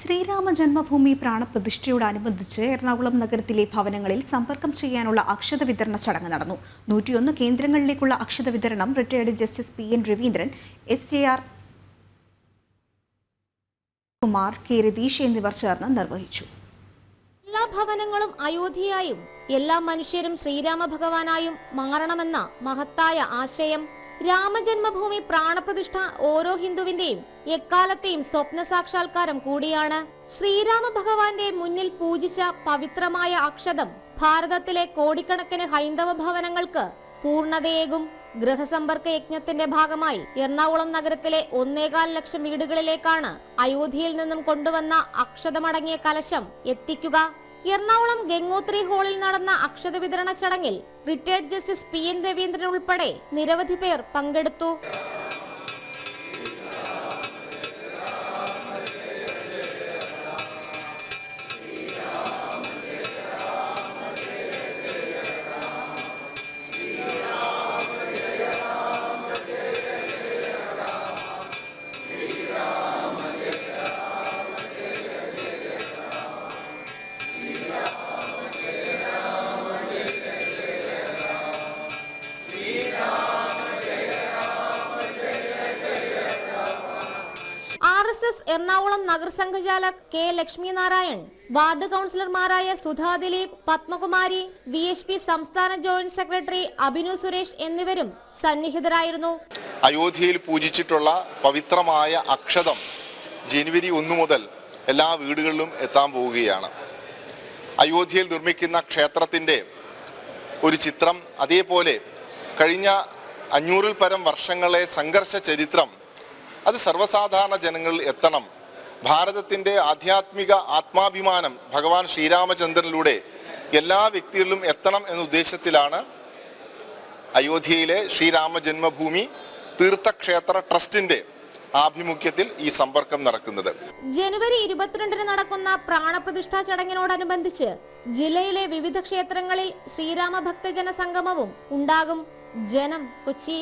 ശ്രീരാമ ജന്മഭൂമി പ്രാണപ്രതിഷ്ഠയോടനുബന്ധിച്ച് എറണാകുളം നഗരത്തിലെ ഭവനങ്ങളിൽ സമ്പർക്കം ചെയ്യാനുള്ള അക്ഷത വിതരണ ചടങ്ങ് നടന്നു. 101 കേന്ദ്രങ്ങളിലേക്കുള്ള അക്ഷത വിതരണം retired justice PN Raveendran, SJR Kumar, K Ratheesh എന്നിവർ ചേർന്ന് നിർവഹിച്ചു. എല്ലാ ഭവനങ്ങളും അയോധ്യയായും എല്ലാ മനുഷ്യരും ശ്രീരാമ ഭഗവാനായും മാറണമെന്ന മഹത്തായ ആശയം രാമജന്മഭൂമി പ്രാണപ്രതിഷ്ഠ ഓരോ ഹിന്ദുവിന്റെയും എക്കാലത്തെയും സ്വപ്ന സാക്ഷാത്കാരം കൂടിയാണ്. ശ്രീരാമ ഭഗവാന്റെ മുന്നിൽ പൂജിച്ച പവിത്രമായ അക്ഷതം ഭാരതത്തിലെ കോടിക്കണക്കിന് ഹൈന്ദവ ഭവനങ്ങൾക്ക് പൂർണ്ണതയേകും. ഗൃഹസമ്പർക്ക യജ്ഞത്തിന്റെ ഭാഗമായി എറണാകുളം നഗരത്തിലെ 1.25 ലക്ഷം വീടുകളിലേക്കാണ് അയോധ്യയിൽ നിന്നും കൊണ്ടുവന്ന അക്ഷതമടങ്ങിയ കലശം എത്തിക്കുക. എറണാകുളം ഗംഗോത്രി ഹാളിൽ നടന്ന അക്ഷത വിതരണ ചടങ്ങിൽ റിട്ടയർഡ് ജസ്റ്റിസ് PN രവീന്ദ്രൻ ഉൾപ്പെടെ നിരവധി പേർ പങ്കെടുത്തു. RSS എറണാകുളം നഗരസംഘചാലക് K ലക്ഷ്മിനാരായൺ, വാർഡ് കൗൺസിലർമാരായ സുധാ ദിലീപ്, പത്മകുമാരി, VHP സംസ്ഥാന ജോയിന്റ് സെക്രട്ടറി അഭിനു സുരേഷ് എന്നിവരും സന്നിഹിതരായിരുന്നു. അയോധ്യയിൽ പൂജിച്ചിട്ടുള്ള പവിത്രമായ അക്ഷതം ജനുവരി 1 മുതൽ എല്ലാ വീടുകളിലും എത്താൻ പോവുകയാണ്. അയോധ്യയിൽ നിർമ്മിക്കുന്ന ക്ഷേത്രത്തിൻ്റെ ഒരു ചിത്രം, അതേപോലെ കഴിഞ്ഞ 500-ൽ പരം വർഷങ്ങളെ സംഘർഷ ചരിത്രം അത് സർവ്വസാധാരണ ജനങ്ങളിൽ എത്തണം. ഭാരതത്തിൻ്റെ ആധ്യാത്മിക ആത്മാഭിമാനം ഭഗവാൻ ശ്രീരാമചന്ദ്രനിലൂടെ എല്ലാ വ്യക്തികളിലും എത്തണം എന്ന ഉദ്ദേശത്തിലാണ് അയോധ്യയിലെ ശ്രീരാമ ജന്മഭൂമി തീർത്ഥക്ഷേത്ര ട്രസ്റ്റിന്റെ ആഭിമുഖ്യത്തിൽ ഈ സമ്പർക്കം നടക്കുന്നത്. ജനുവരി 22-ന് നടക്കുന്ന പ്രാണപ്രതിഷ്ഠാ ചടങ്ങിനോടനുബന്ധിച്ച് ജില്ലയിലെ വിവിധ ക്ഷേത്രങ്ങളിൽ ശ്രീരാമ ഭക്തജന സംഗമവും ഉണ്ടാകും. ജനം, കൊച്ചി.